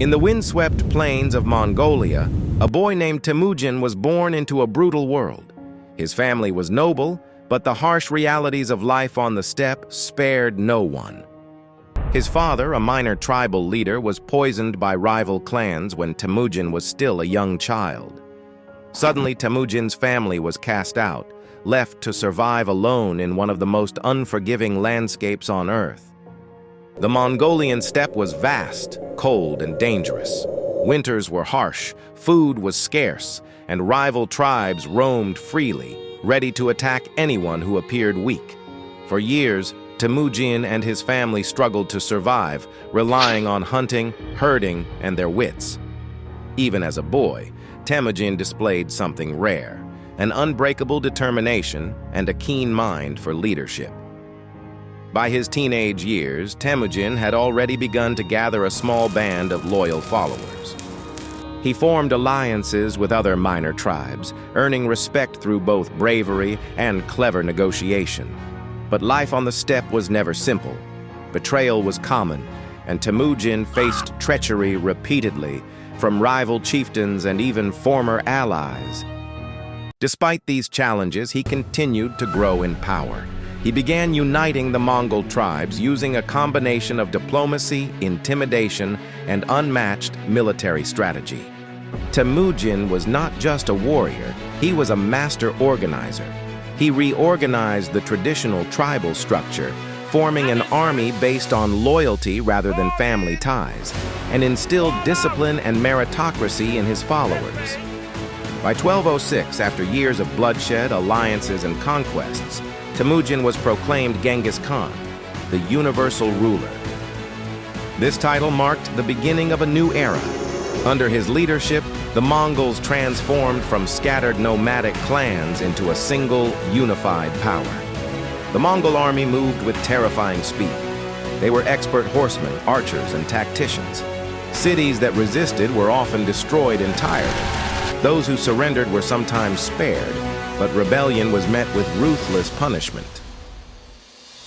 In the windswept plains of Mongolia, a boy named Temujin was born into a brutal world. His family was noble, but the harsh realities of life on the steppe spared no one. His father, a minor tribal leader, was poisoned by rival clans when Temujin was still a young child. Suddenly, Temujin's family was cast out, left to survive alone in one of the most unforgiving landscapes on Earth. The Mongolian steppe was vast, cold, and dangerous. Winters were harsh, food was scarce, and rival tribes roamed freely, ready to attack anyone who appeared weak. For years, Temujin and his family struggled to survive, relying on hunting, herding, and their wits. Even as a boy, Temujin displayed something rare, an unbreakable determination and a keen mind for leadership. By his teenage years, Temujin had already begun to gather a small band of loyal followers. He formed alliances with other minor tribes, earning respect through both bravery and clever negotiation. But life on the steppe was never simple. Betrayal was common, and Temujin faced treachery repeatedly from rival chieftains and even former allies. Despite these challenges, he continued to grow in power. He began uniting the Mongol tribes using a combination of diplomacy, intimidation, and unmatched military strategy. Temujin was not just a warrior, he was a master organizer. He reorganized the traditional tribal structure, forming an army based on loyalty rather than family ties, and instilled discipline and meritocracy in his followers. By 1206, after years of bloodshed, alliances, and conquests, Temujin was proclaimed Genghis Khan, the universal ruler. This title marked the beginning of a new era. Under his leadership, the Mongols transformed from scattered nomadic clans into a single, unified power. The Mongol army moved with terrifying speed. They were expert horsemen, archers, and tacticians. Cities that resisted were often destroyed entirely. Those who surrendered were sometimes spared, but rebellion was met with ruthless punishment.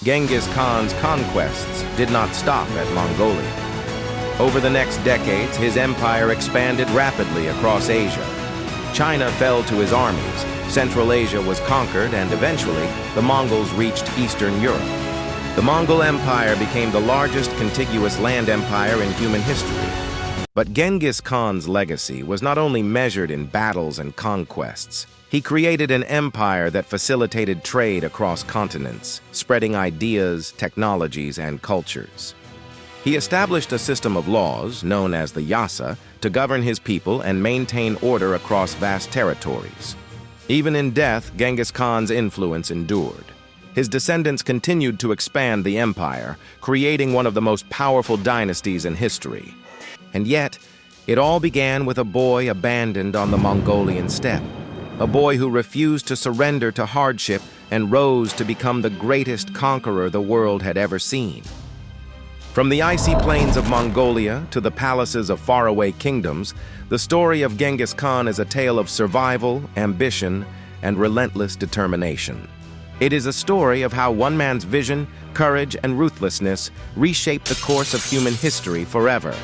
Genghis Khan's conquests did not stop at Mongolia. Over the next decades, his empire expanded rapidly across Asia. China fell to his armies, Central Asia was conquered, and eventually, the Mongols reached Eastern Europe. The Mongol Empire became the largest contiguous land empire in human history. But Genghis Khan's legacy was not only measured in battles and conquests. He created an empire that facilitated trade across continents, spreading ideas, technologies, and cultures. He established a system of laws, known as the Yasa, to govern his people and maintain order across vast territories. Even in death, Genghis Khan's influence endured. His descendants continued to expand the empire, creating one of the most powerful dynasties in history. And yet, it all began with a boy abandoned on the Mongolian steppe. A boy who refused to surrender to hardship and rose to become the greatest conqueror the world had ever seen. From the icy plains of Mongolia to the palaces of faraway kingdoms, the story of Genghis Khan is a tale of survival, ambition, and relentless determination. It is a story of how one man's vision, courage, and ruthlessness reshaped the course of human history forever.